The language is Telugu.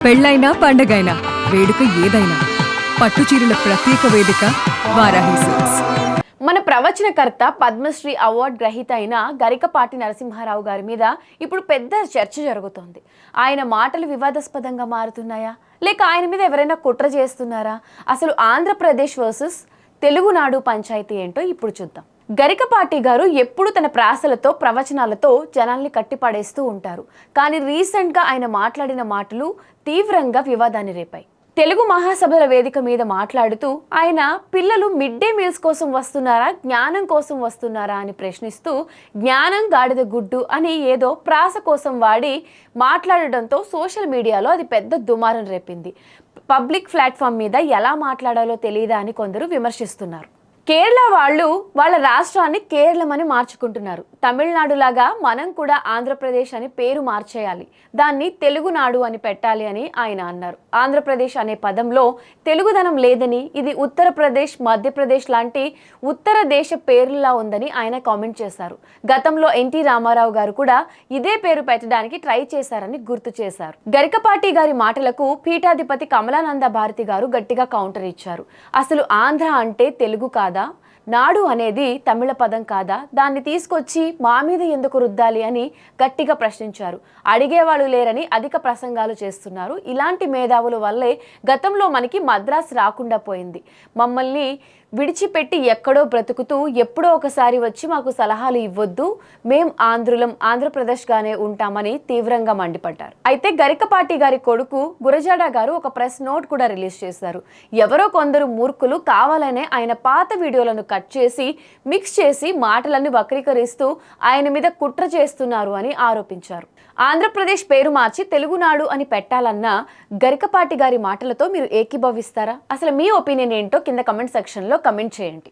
పెళ్ళైనా పండగైనా వేడుక ఏదైనా పట్టుచీరల ప్రత్యేక వేదిక వారాహి సిల్క్స్. మన ప్రవచనకర్త పద్మశ్రీ అవార్డు గ్రహీత అయిన గరికపాటి నరసింహారావు గారి మీద ఇప్పుడు పెద్ద చర్చ జరుగుతోంది. ఆయన మాటలు వివాదాస్పదంగా మారుతున్నాయా, లేక ఆయన మీద ఎవరైనా కుట్ర చేస్తున్నారా? అసలు ఆంధ్రప్రదేశ్ వర్సెస్ తెలుగునాడు పంచాయతీ ఏంటో ఇప్పుడు చూద్దాం. గరికపాటి గారు ఎప్పుడు తన ప్రాసలతో ప్రవచనాలతో జనాల్ని కట్టిపడేస్తూ ఉంటారు. కానీ రీసెంట్గా ఆయన మాట్లాడిన మాటలు తీవ్రంగా వివాదాన్ని రేపాయి. తెలుగు మహాసభల వేదిక మీద మాట్లాడుతూ ఆయన పిల్లలు మిడ్ డే మీల్స్ కోసం వస్తున్నారా, జ్ఞానం కోసం వస్తున్నారా అని ప్రశ్నిస్తూ జ్ఞానం గాడిద గుడ్డు అని ఏదో ప్రాస కోసం వాడి మాట్లాడడంతో సోషల్ మీడియాలో అది పెద్ద దుమారం రేపింది. పబ్లిక్ ప్లాట్ఫామ్ మీద ఎలా మాట్లాడాలో తెలియదా అని కొందరు విమర్శిస్తున్నారు. కేరళ వాళ్ళు వాళ్ళ రాష్ట్రాన్ని కేరళం అని మార్చుకుంటున్నారు. తమిళనాడులాగా మనం కూడా ఆంధ్రప్రదేశ్ అని పేరు మార్చేయాలి, దాన్ని తెలుగునాడు అని పెట్టాలి అని ఆయన అన్నారు. ఆంధ్రప్రదేశ్ అనే పదంలో తెలుగుదనం లేదని, ఇది ఉత్తరప్రదేశ్, మధ్యప్రదేశ్ లాంటి ఉత్తర దేశ పేర్లులా ఉందని ఆయన కామెంట్ చేశారు. గతంలో ఎన్టీ రామారావు గారు కూడా ఇదే పేరు పెట్టడానికి ట్రై చేశారని గుర్తు చేశారు. గరికపాటి గారి మాటలకు పీఠాధిపతి కమలానంద భారతి గారు గట్టిగా కౌంటర్ ఇచ్చారు. అసలు ఆంధ్ర అంటే తెలుగు కాదా, నాడు అనేది తమిళ పదం కాదా, దాన్ని తీసుకొచ్చి మా మీద ఎందుకు రుద్దాలి అని గట్టిగా ప్రశ్నించారు. అడిగేవాళ్ళు లేరని అధిక ప్రసంగాలు చేస్తున్నారు. ఇలాంటి మేధావుల వల్లే గతంలో మనకి మద్రాసు రాకుండా పోయింది. మమ్మల్ని విడిచిపెట్టి ఎక్కడో బ్రతుకుతూ ఎప్పుడో ఒకసారి వచ్చి మాకు సలహాలు ఇవ్వద్దు, మేం ఆంధ్రులం, ఆంధ్రప్రదేశ్గానే ఉంటామని తీవ్రంగా మండిపడ్డారు. అయితే గరికపాటి గారి కొడుకు గురజాడ గారు ఒక ప్రెస్ నోట్ కూడా రిలీజ్ చేశారు. ఎవరో కొందరు మూర్ఖులు కావాలనే ఆయన పాత వీడియోలను కట్ చేసి మిక్స్ చేసి మాటలన్నీ వక్రీకరిస్తూ ఆయన మీద కుట్ర చేస్తున్నారు అని ఆరోపించారు. ఆంధ్రప్రదేశ్ పేరు మార్చి తెలుగునాడు అని పెట్టాలన్న గరికపాటి గారి మాటలతో మీరు ఏకీభవిస్తారా? అసలు మీ ఒపీనియన్ ఏంటో కింద కమెంట్ సెక్షన్లో కమెంట్ చేయండి.